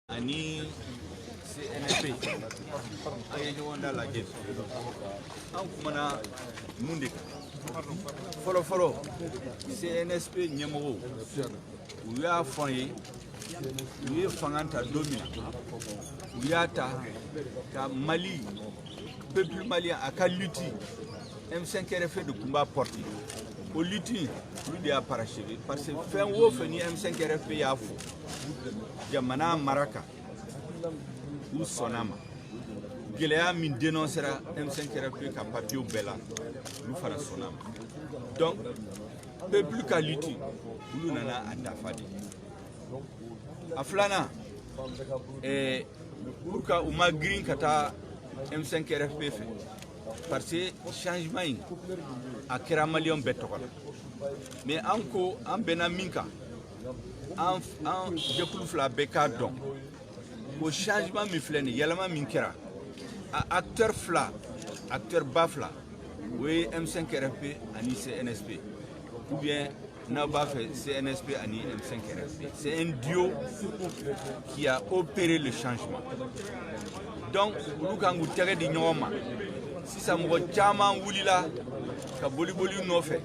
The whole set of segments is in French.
ani CNSP an ye ɲɔgɔn da lajɛ an kumana mun de kan fɔlɔ CNSP ɲɛmɔgɔw u y'a fɔ an ye u ye fanga ta don min na u y'a ta ka Mali peuple malien a ka lutte M5 RFP de tun b'a porter o lutte olu de y'a parachever parce que fɛn o fɛn ni M5 RFP y'a fɔ jamana maraka u sɔnna ma gɛlɛya min dénoncera M5 RFP ka papier bɛɛ la olu fana sɔnna ma donc peuple ka lutte olu nana a dafa de a filanan pour que u ma girin ka taa M5 RFP fɛ parce que changement in a kɛra maliyɛnw bɛɛ tɔgɔ la mais an ko an bɛnna min kan an jɛkulu fila bɛɛ k'a dɔn o changement min filɛ nin yɛlɛma min kɛra a acteur ba fila o ye M5 RFP ani CNSP ou bien n'aw b'a fɛ CNSP ani M5 RFP c'est un duo qui a opéré le changement donc olu kan k'u tɛgɛ di ɲɔgɔn ma sisan mɔgɔ caman wulila ka boli nɔfɛ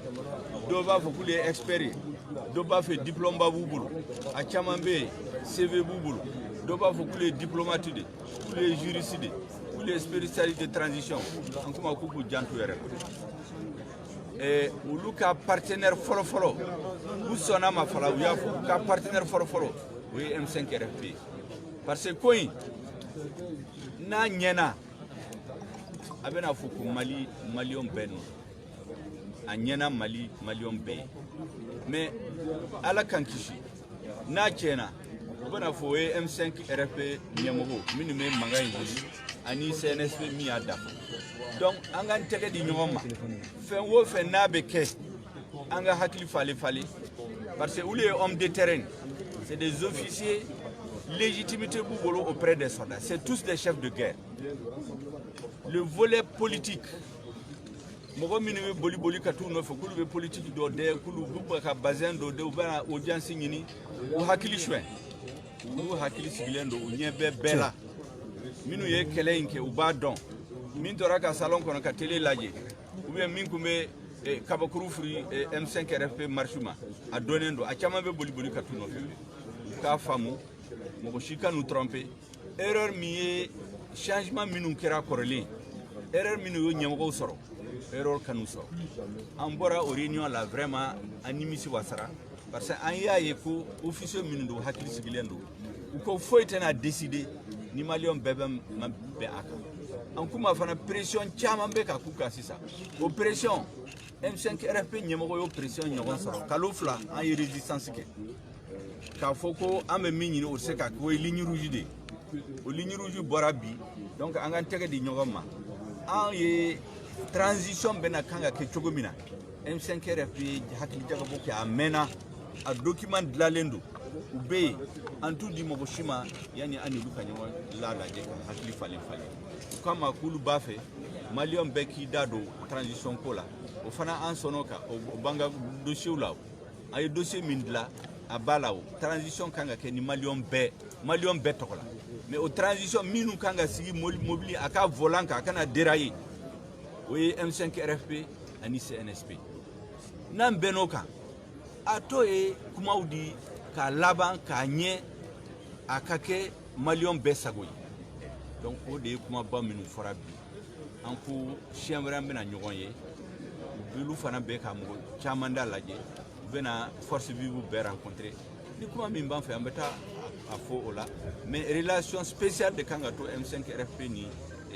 dɔw b'a fɔ k'olu ye expert ye dɔw b'a fɛ diplôme ba b'u bolo a caman bɛ yen CV b'u bolo dɔw b'a fɔ k'olu ye diplomate de k'olu ye juriste de k'olu ye spécialiste de transition an kuma ko k'u janto yɛrɛ la olu ka partenaire fɔlɔ u sɔnna ma fɔlɔ u y'a fɔ ka partenaire fɔlɔ o ye M5 RFP parce que ko in n'a ɲɛna a bɛna fɔ ko maliyɛnw bɛɛ nɔ a ɲɛna maliyɛnw bɛɛ ye mais ala kan kisi n'a tiɲɛna u bɛna fɔ o ye M5 RFP ɲɛmɔgɔ minnu bɛ mankan in wuli ani CNSP min y'a dafa donc an k'an tɛgɛ di ɲɔgɔn ma fɛn o fɛn n'a bɛ kɛ an ka hakili falen parce que olu ye homme de terrain c'est des officiers légitimité b'u bolo auprès des soldats c'est tous des chefs de guerre le volet politique mɔgɔ minnu bɛ boli ka t'u nɔfɛ k'olu bɛ politique dɔ dɛ k'olu b'u ka bazin dɔ dɛ u bɛna audience ɲini u hakili suɲɛ u hakili sigilen don u ɲɛ bɛ bɛɛ la minnu ye kɛlɛ in kɛ u b'a dɔn min tora ka salon kɔnɔ ka télé lajɛ ou bien min tun bɛ kabakuru firi M5 RFP marche ma a dɔnnen don a caman bɛ boli ka t'u nɔfɛ u k'a faamu mɔgɔ si ka n'u tromper erreur min ye changement minnu kɛra kɔrɔlen erreur minnu y'o ɲɛmɔgɔw sɔrɔ erreur kan'u sɔrɔ an bɔra o réunion la vraiment an nimisi wasara parce que an y'a ye ko officier minnu don hakili sigilen don u ko foyi tɛna décider ni maliyɛnw bɛɛ bɛ bɛn a kan an kuma fana pression caman bɛ ka k'u kan sisan o pression M5 RFP ɲɛmɔgɔ y'o pression ɲɔgɔn sɔrɔ kalo fila an ye résistance kɛ k'a fɔ ko an bɛ min ɲini o tɛ se ka kɛ o ye ligne rouge de ye o ligne rouge bɔra bi donc an k'an tɛgɛ di ɲɔgɔn ma an ye transition bɛna kan ka kɛ cogo min na M5 RFP hakili jagabɔ kɛ a mɛnna a document dilanlen don u bɛ yen an t'u di mɔgɔ si ma yanni an n'olu ka ɲɔgɔn lajɛ ka hakili falen u kama k'olu b'a fɛ maliyɛnw bɛɛ k'i da don transition ko la o fana an sɔnn'o kan o b'an ka dossier la an ye dossier min dilan a b'a la o transition kan ka kɛ ni maliyɛnw bɛɛ tɔgɔ la mais o transition minnu kan ka sigi mobili a ka volant kan a kana dérailler o ye M5 RFP ani CNSP n'an bɛnn'o kan a to ye kumaw di k'a laban k'a ɲɛ a ka kɛ maliyɛnw bɛɛ sago ye donc o de ye kumaba minnu fɔra bi an ko siɲɛ wɛrɛ an bɛna ɲɔgɔn ye olu fana bɛ ka mɔgɔ caman da lajɛ u bɛna force vive bɛɛ rencontrer ni kuma min b'an fɛ an bɛ taa a fɔ o la mais relation spéciale de kan ka to M5 RFP ni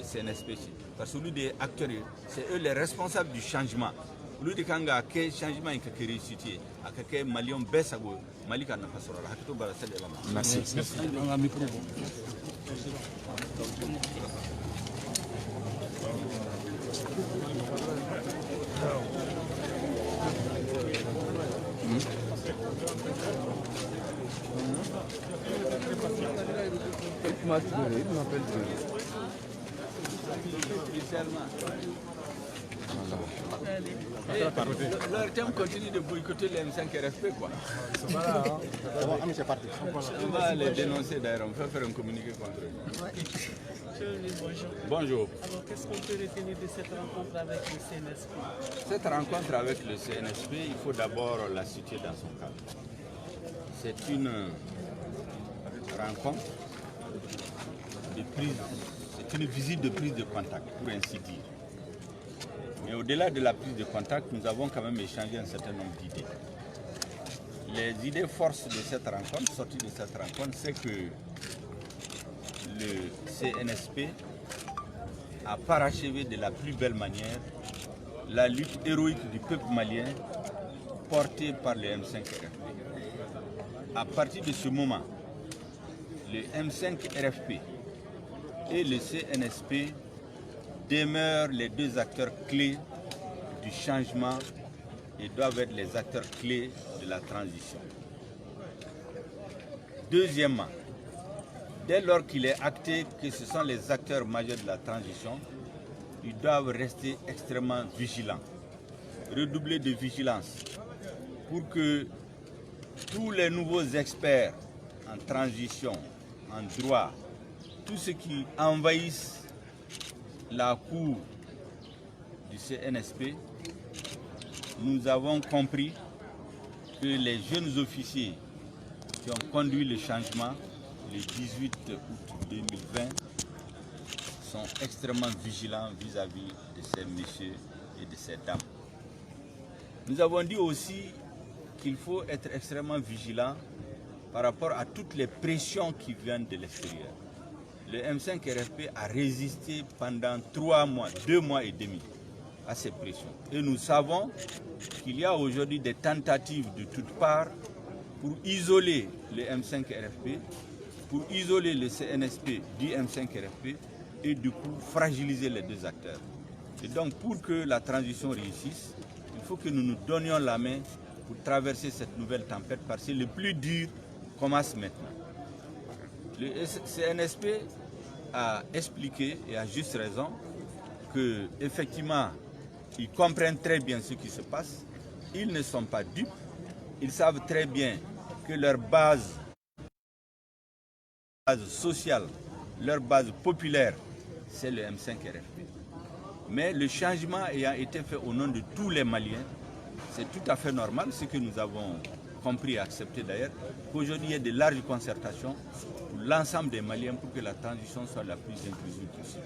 CNSP parce que olu de ye acteurs ye c'est eux les responsables du changement olu de kan ka kɛ changement in ka kɛ réussite ye a ka kɛ maliyɛnw bɛɛ sago ye mali ka nafa sɔrɔ la hakili to bala sɛli yɛlɛma merci an ka micro spécialement Leur thème continue de boycotter les M5 RFP, quoi. On va les dénoncer d'ailleurs, on va faire un communiqué contre eux. Monsieur le ministre, bonjour. Bonjour. Alors, qu'est-ce qu'on peut retenir de cette rencontre avec le CNSP? Cette rencontre avec le CNSP, il faut d'abord la situer dans son cadre. C'est une rencontre de prise, c'est une visite de prise de contact, pour ainsi dire. Mais au-delà de la prise de contact, nous avons quand même échangé un certain nombre d'idées. Les idées forces de cette rencontre, sorties de cette rencontre, c'est que le CNSP a parachevé de la plus belle manière la lutte héroïque du peuple malien portée par le M5 RFP. À partir de ce moment, le M5 RFP et le CNSP demeurent les deux acteurs clés du changement et doivent être les acteurs clés de la transition. Deuxièmement, dès lors qu'il est acté que ce sont les acteurs majeurs de la transition, ils doivent rester extrêmement vigilants, redoubler de vigilance pour que tous les nouveaux experts en transition, en droit, tous ceux qui envahissent la cour du CNSP, nous avons compris que les jeunes officiers qui ont conduit le changement le 18 août 2020 sont extrêmement vigilants vis-à-vis de ces messieurs et de ces dames. Nous avons dit aussi qu'il faut être extrêmement vigilant par rapport à toutes les pressions qui viennent de l'extérieur. Le M5 RFP a résisté pendant 2 mois et demi à ces pressions. Et nous savons qu'il y a aujourd'hui des tentatives de toutes parts pour isoler le M5 RFP, pour isoler le CNSP du M5 RFP et du coup fragiliser les deux acteurs. Et donc pour que la transition réussisse, il faut que nous nous donnions la main pour traverser cette nouvelle tempête parce que le plus dur commence maintenant. Le CNSP a expliqué, et à juste raison, qu'effectivement, ils comprennent très bien ce qui se passe. Ils ne sont pas dupes. Ils savent très bien que leur base sociale, leur base populaire, c'est le M5 RFP. Mais le changement ayant été fait au nom de tous les Maliens, c'est tout à fait normal, ce que nous avons compris et accepté d'ailleurs, qu'aujourd'hui il y ait de larges concertations pour l'ensemble des Maliens pour que la transition soit la plus inclusive possible.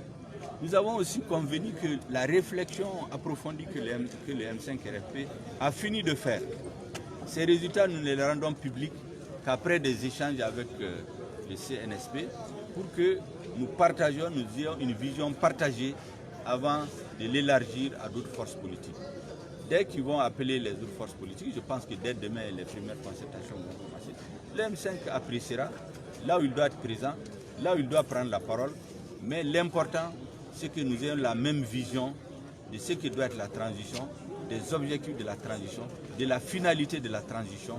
Nous avons aussi convenu que la réflexion approfondie que le M5 RFP a fini de faire, ces résultats nous ne les rendons publics qu'après des échanges avec le CNSP pour que nous partagions, nous ayons une vision partagée avant de l'élargir à d'autres forces politiques. Dès qu'ils vont appeler les autres forces politiques, je pense que dès demain, les premières concertations vont commencer. Le M5 appréciera là où il doit être présent, là où il doit prendre la parole, mais l'important, c'est que nous ayons la même vision de ce que doit être la transition, des objectifs de la transition, de la finalité de la transition,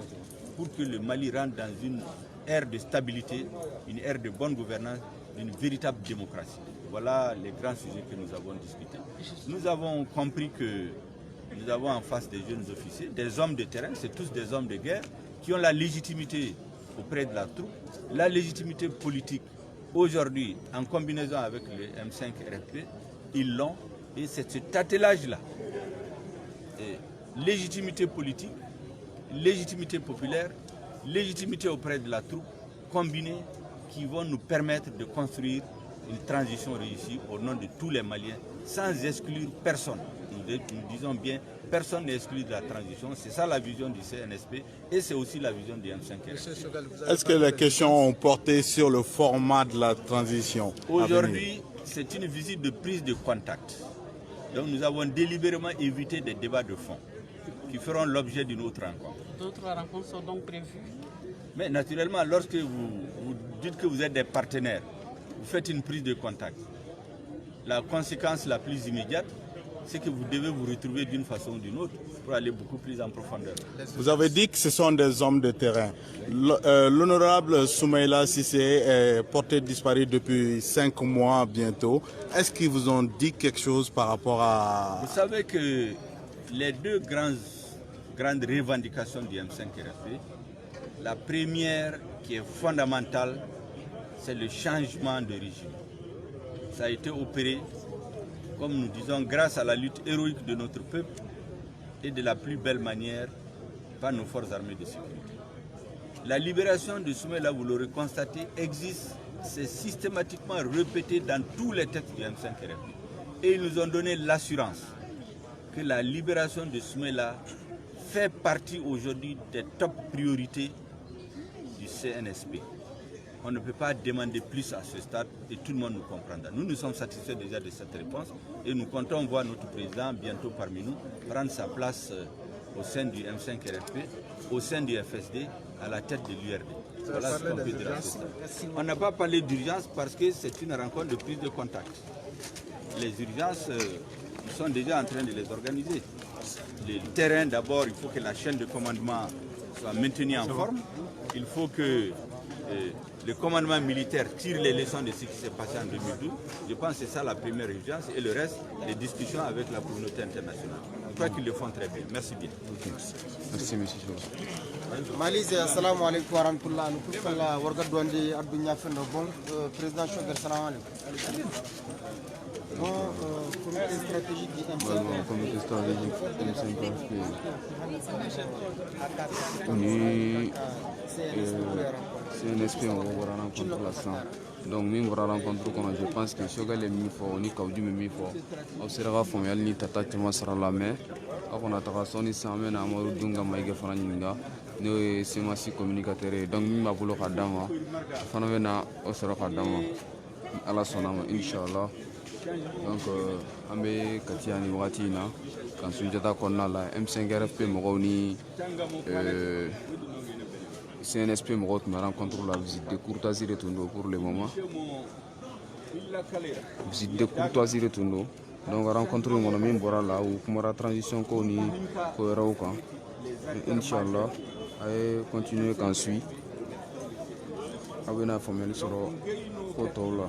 pour que le Mali rentre dans une ère de stabilité, une ère de bonne gouvernance, d'une véritable démocratie. Voilà les grands sujets que nous avons discutés. Nous avons compris que nous avons en face des jeunes officiers, des hommes de terrain, c'est tous des hommes de guerre, qui ont la légitimité auprès de la troupe, la légitimité politique. Aujourd'hui, en combinaison avec le M5 RFP, ils l'ont, et c'est cet attelage-là, légitimité politique, légitimité populaire, légitimité auprès de la troupe, combinée, qui vont nous permettre de construire une transition réussie au nom de tous les Maliens, sans exclure personne. Nous disons bien, personne n'est exclu de la transition. C'est ça la vision du CNSP et c'est aussi la vision du M5 RFP. Est-ce que les questions ont porté sur le format de la transition? Aujourd'hui, c'est une visite de prise de contact. Donc nous avons délibérément évité des débats de fond qui feront l'objet d'une autre rencontre. D'autres rencontres sont donc prévues? Mais naturellement, lorsque vous dites que vous êtes des partenaires, vous faites une prise de contact. La conséquence la plus immédiate, c'est que vous devez vous retrouver d'une façon ou d'une autre pour aller beaucoup plus en profondeur. Vous avez dit que ce sont des hommes de terrain. L'honorable Soumaïla Cissé est porté disparu depuis 5 mois bientôt. Est-ce qu'ils vous ont dit quelque chose par rapport à... Vous savez que les deux grandes revendications du M5-RFP, la première qui est fondamentale, c'est le changement de régime. Ça a été opéré, comme nous disons, grâce à la lutte héroïque de notre peuple et de la plus belle manière par nos forces armées de sécurité. La libération de Soumaïla, vous l'aurez constaté, existe, c'est systématiquement répété dans tous les textes du M5-RFP. Et ils nous ont donné l'assurance que la libération de Soumaïla fait partie aujourd'hui des top priorités du CNSP. On ne peut pas demander plus à ce stade et tout le monde nous comprendra. Nous sommes satisfaits déjà de cette réponse et nous comptons voir notre président bientôt parmi nous prendre sa place au sein du M5-RFP, au sein du FSD, à la tête de l'URD. Voilà ce qu'on peut dire à ce stade. On n'a pas parlé d'urgence parce que c'est une rencontre de prise de contact. Les urgences, ils sont déjà en train de les organiser. Le terrain, d'abord, il faut que la chaîne de commandement soit maintenue en forme. Il faut que le commandement militaire tire les leçons de ce qui s'est passé en 2012. Je pense que c'est ça la première urgence et le reste, les discussions avec la communauté internationale. Je crois qu'ils le font très bien. Merci bien. Merci, monsieur. Malise, assalamu alaikum wa rahmatullah. Nous pouvons la warga douandi Abdounia Fendo Bon, président Choguer, salam alaikum. Bon, comité stratégique du M5. Bon, comité stratégique du M5. On est CNSP, on va rencontrer la SAN. Donc, nous allons rencontrer, je pense que Choguer est mis fort, on est Kaoudi mis fort. On sera formé, ni Tata Tima sera la main. On a travaillé sur les Amadou Dunga Maïga Fananinga. Nous sommes aussi communicateurs. Donc, nous avons voulu faire d'ama. Fanavena, on sera faire d'ama. Allah sonama, Inch'Allah. Donc, on est Katiani Watina. Quand on est à Konala, M5-RFP Moroni, CNSP Morot me rencontre la visite de courtoisie retourno pour le moment. Visite de courtoisie retourno. Donc, on rencontre mon ami Borala ou pour la transition qu'on y cohérent. Inch'Allah, on continue quand suit. On a formé sur le photo là.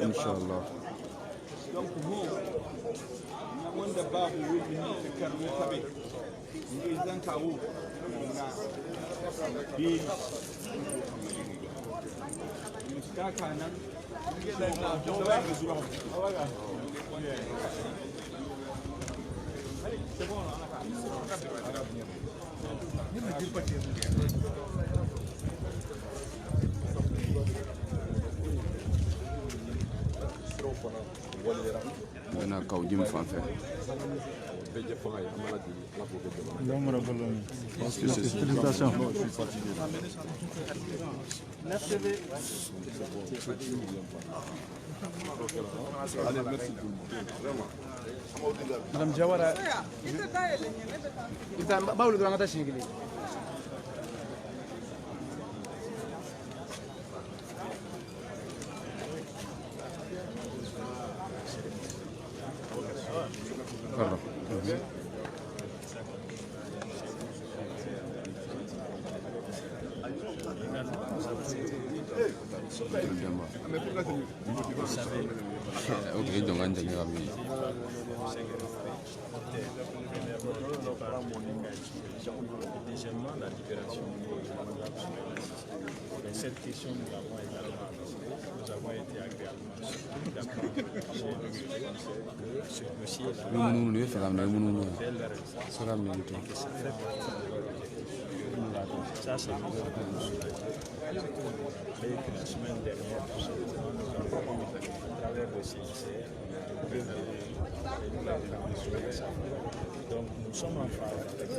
Inch'Allah. Donc, nous, nous on a Kaoudi Mfanfe. Félicitations. Madame Jawara. Pardon. Ok, donc on dirait Deuxièmement, la libération de cette question, nous avons été agréablement ce dossier-là. Ça, c'est et que la semaine dernière, nous avons, à travers le CICR, donc nous sommes en phase avec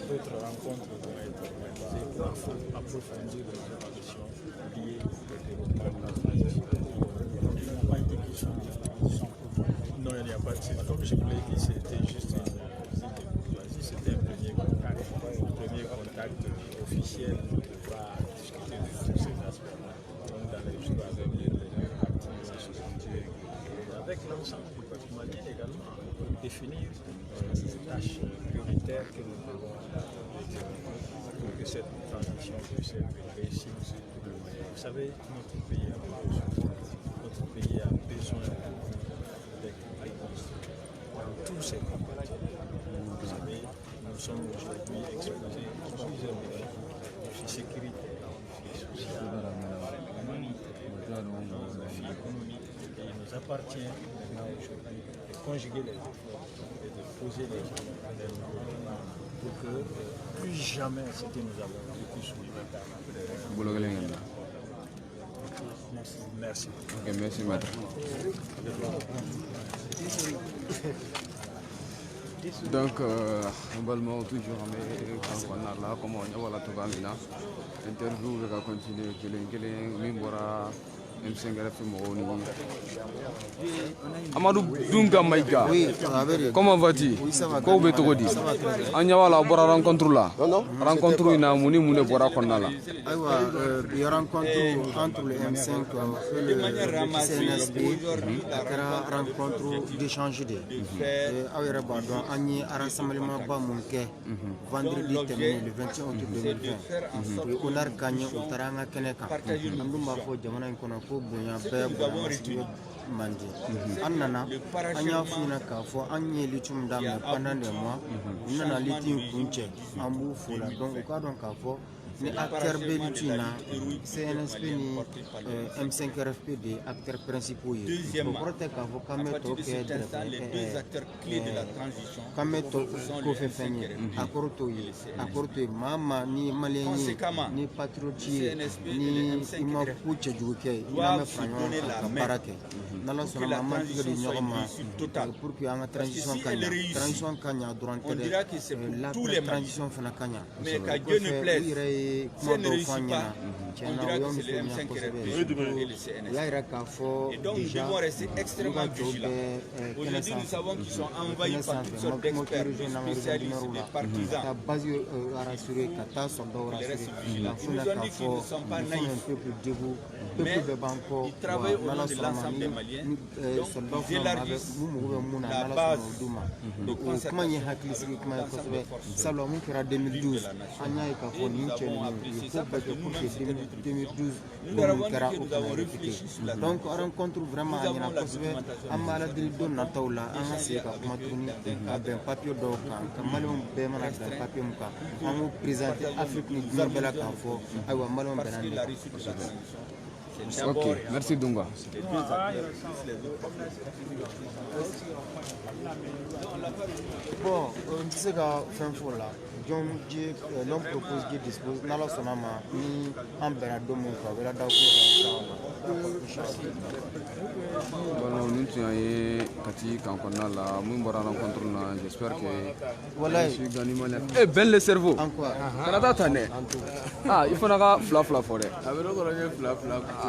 d'autres rencontres vont être organisées pour approfondir les évaluations liées au développement de la transition. Il n'y a pas été question de transition. Non, il n'y a pas de question. Comme je vous l'ai dit, c'était juste une visite de courtoisie, c'était un premier contact. Un premier contact officiel pour pouvoir discuter de tous ces aspects-là. Donc, dans les jours à venir, les actes se continuent. Avec la définir les tâches prioritaires que nous devons pour que cette transition puisse être réussie. Vous savez, notre pays a besoin d'être reconstruit dans tous ses composantes. Vous savez, nous sommes aujourd'hui exposés à plusieurs défis sécuritaires, défis sociaux, humanitaires, défis économiques. Et il nous appartient maintenant aujourd'hui de conjuguer les efforts et de poser les gens pour que plus jamais ce que nous avons vécu sous l'hiver. Merci. Ok, merci maître. Donc, globalement, toujours quand on a là, comme on a la togamina, interview va continuer, Amadou Dunga Maïga, comment vas-tu? Comment vas-tu? On y a la bonne rencontre là. Rencontre une amounie moune bora konala. Il y a rencontre entre le M5 et le CNSP, la rencontre d'échange de. On y a un rassemblement vendredi terminé le 21 août 2020. On a gagné au Taranga Keneka. Ko bonya bɛɛ bonya manje an nana an y'a f'u ɲɛna k'a fɔ an ye lithium daminɛ pendant des mois u nana lithium kun cɛ an b'u fo la donc u k'a dɔn k'a fɔ ni acteur bɛ lithium na CNSP ni M5RFP de acteurs principaux ye o kɔrɔ tɛ k'a fɔ k'an bɛ tɔ kɛ k'an bɛ tɔ ko fɛn fɛn ye a kɔrɔ t'o ye a kɔrɔ t'o ye maa maa ni maliyɛn ye ni patriote ye ni i ma ko cɛjugu kɛ i n'an bɛ fara ɲɔgɔn kan ka baara kɛ n'ala sɔnna ma an b'an tigɛ di ɲɔgɔn ma pour que an ka transition ka ɲa transition ka ɲa dɔrɔn tɛ dɛ l'après transition fana ka ɲa o kɔfɛ u yɛrɛ ye kuma dɔw fɔ an ɲɛna tiɲɛna o y'anw faamuya kosɛbɛ u y'a yira k'a fɔ déjà olu ka jɔw bɛ kɛnɛ sanfɛ Mɔti région n'an ka région du Nord la ka base rassurée ka taa soldat rassurée ka f'u ɲɛna k'a fɔ nous sommes un peuple debout peuple bɛɛ b'an kɔ wa n'ala sɔnna ma ni soldat fana ma mun mago bɛ mun na n'ala sɔnna o d'u ma o kuma in ye hakilisigi kuma ye kosɛbɛ sabula mun kɛra 2012 an y'a ye k'a fɔ nin cɛ ninnu il faut bɛɛ kɛ pour que 2012 mun kɛra o kana répéter donc rencontre vraiment a ɲɛna kosɛbɛ an bɛ ala deli don nataw la an ka segin ka kuma tuguni ka bɛn papier dɔw kan ka maliyɛnw bɛɛ mana bɛn papier mun kan an k'o présenter Afrique ni diɲɛ bɛɛ la k'a fɔ ayiwa maliyɛnw bɛnna nin kan. Ok, merci Dunga. Bon, on sait qu'à fin fort là, l'homme propose qu'il dispose, n'a la sonama, ni en Benadomo, la Bon, nous sommes Kati Kankona là, nous avons rencontré, j'espère que voilà. Je suis gagné malin. Eh, ben le cerveau. Encore. Canada Tane. Ah, il faut naga fla forêt.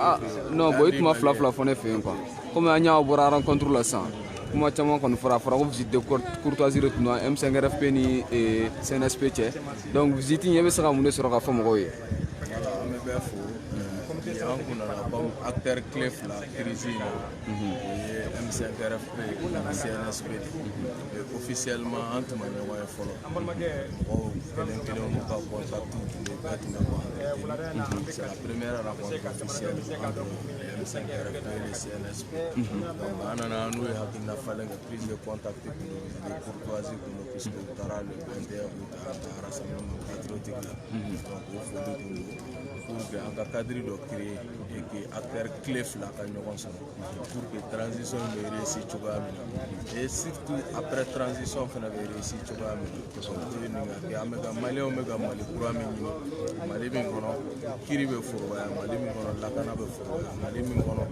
Ah, non, bon, il m'a fla forêt fait quoi. Comme on a bora rencontre la sang. Kuma caman kɔni fara ko visite de courtoisie de tuna M5RFP ni CNSP cɛ donc visite ɲɛ bɛ se ka mun de sɔrɔ ka fɔ mɔgɔw ye. Voilà, an bɛ bɛɛ fo an kun nana comme acteur clé fila crise in na o ye M5RFP ni CNSP officiellement an tun ma ɲɔgɔn ye fɔlɔ mɔgɔw kelen kelen n'u ka contact tun bɛ bɛɛ tun bɛ bɔ an c'est la première rencontre officielle entre M5RFP et le CNSP donc an nana n'u ye hakilina falen kɛ prise de contact kun de courtoisie kun puisque u taara le 21 août an ka rassemblement patriotique la donc o foli kun do pour que an ka cadre dɔ créer et que acteur clé fila ka ɲɔgɔn sɔrɔ pour que transition bɛ réussir cogoya min na et surtout après transition fana bɛ réussir cogoya min na parce que nin ka kɛ an bɛ ka maliyɛnw bɛ ka Mali kura min ɲini Mali min kɔnɔ kiri bɛ forobaya Mali min kɔnɔ lakana bɛ forobaya Mali min kɔnɔ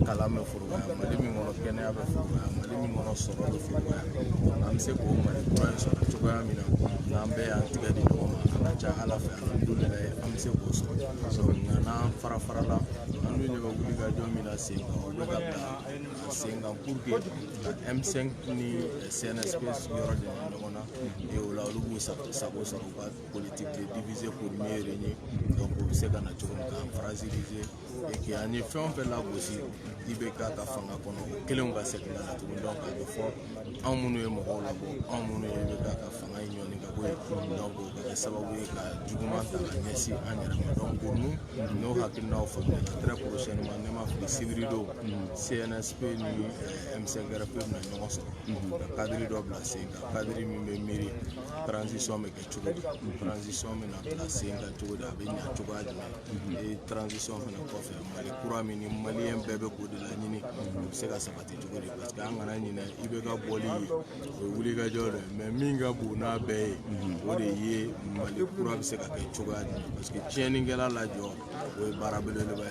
kalan bɛ forobaya Mali min kɔnɔ kɛnɛya bɛ forobaya Mali min kɔnɔ sɔrɔ bɛ forobaya an bɛ se k'o Mali kura in sɔrɔ cogoya min na n'an bɛɛ y'an tigɛ di ɲɔgɔn ma a ka ca Ala fɛ alhamdulilayi an bɛ se k'o sɔrɔ nka n'an fara la an n'u ɲɛ bɛ wuli ka jɔ min na sen kan o bɛ ka bila a sen kan pour que M5 ni CNSP yɔrɔ de bɛ ɲɔgɔn na et o la olu b'u sago sɔrɔ u ka politique de diviser pour mieux régner donc o bɛ se ka na cogo min k'an fara fragiliser et que en effet on fait la aussi IBK ka fanga kono kelen ka se la tout donc à deux fois en munu mo la bo en munu IBK ka fanga nyoni ka boy donc ka sababu ka juguma ta nyesi anyara donc pour nous no hakina of très prochainement ne ma fi sivrido CNSP ni M5RP na nyonso ka cadre do placer ka cadre mi me miri transition me ke chugo transition me na placer ka chugo da be nya chugo et transition me ko faire mali kura mi ni malien bebe ko de la nyini se ka sabati chugo de parce que angana nyina ibe ka boli wuli ga jore mais minga bu na be o de ye mali kura se ka ke chugo parce que tieni ngela la jo o barabele le ba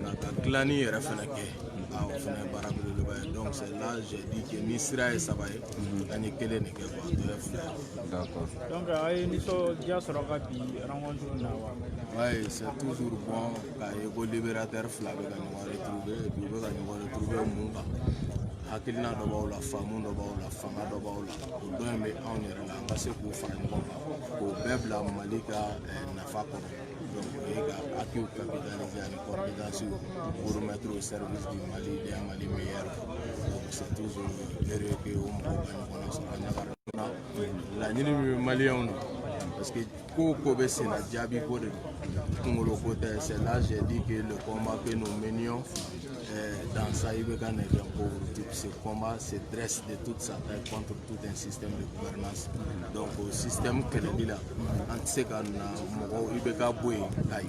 na ka glani yere fana ke a o fana barabele le ba donc c'est là j'ai dit que Misra et Sabaye ani kele ne ke ko D'accord. Donc, il y a oui, c'est toujours bon quand il y a libérateur flavé quand on va retrouver, puis quand on va retrouver un monde. Hakilina do ba la famu do ba la fanga do ba la ko do me on yere la nga se ko fara ni ko bebla malika na fa ko donc il a acquis capitaliser en compétence pour mettre au service du Mali des Mali meilleur. Donc c'est toujours heureux que on va la ni malien parce que Koko Bessena Djabi Kode Kongolo Kote, c'est là j'ai dit que le combat que nous menions dans Saïbeka n'est qu'un pauvre type. Ce combat se dresse de toute sa taille contre tout un système de gouvernance. Donc au système que le dit là, en ce cas où Ibeka Boué,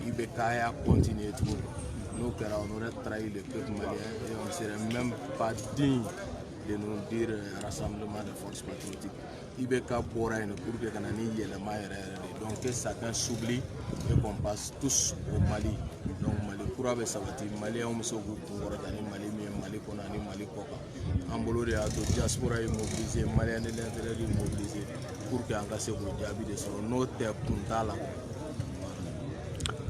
Ibeka a continué tout. Nous on aurait trahi le peuple malien et on ne serait même pas digne de nous dire rassemblement de forces patriotiques. Ibeka Bora une pour que Kanani Yelema donc que chacun s'oublie et qu'on passe tous au Mali. Donc Mali Kourabe Sabati, Mali Omsogu, Mali Mali Konani, Mali Koka. Ambolo de Ato, diaspora immobilisée, Malien de l'intérieur immobilisé pour que Angasse Diaby de son note Puntala.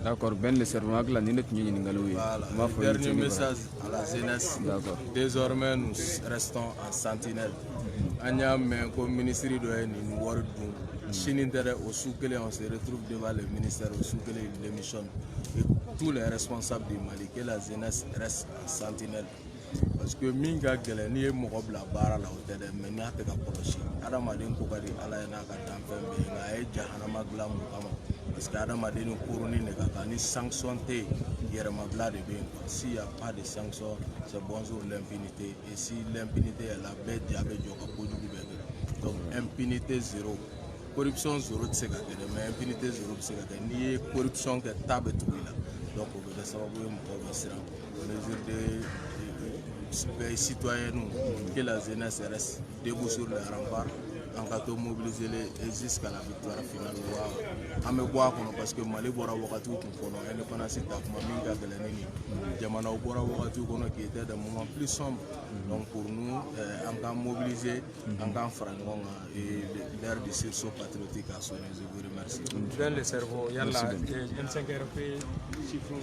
D'accord, ben le serment que la nîmes Voilà, dernier message à la jeunesse. Désormais, nous restons en sentinelle. Anya men comme ministre de nous voir Chinindere au Soukele, on se retrouve devant le ministère au Soukele, il démissionne. Et tous les responsables du Mali, que la jeunesse reste en sentinelle. Parce que Minga Geleni est Mogob la barre la hôtel, mais n'a pas de proche. Adamadin Kokari, Alayana Katampe, Nae Jahanama Glam, parce qu'Adamadin Kouroni n'est qu'à ni sanctionné, Yermabla de bien. S'il n'y a pas de sanctions, c'est bonjour l'impunité. Et si l'impunité est la bête, Diabé Djokapo du gouvernement. Donc impunité zéro. Corruption zéro de ce mais impunité zéro de ce ni corruption que table tout là. Donc on veut savoir où on sera. Mesure des citoyens que la jeunesse reste debout sur les remparts en cas de mobiliser les jusqu'à la victoire finale. On voit parce que Mali bora wakati kukono indépendance ta maminga galanini jamana bora wakati kono qui était des moments plus sombres. Donc pour nous on va mobiliser on va faire et l'ère du sursaut patriotique à sonner. Je vous remercie. Dans le cerveau, il y a la M5RP chiffre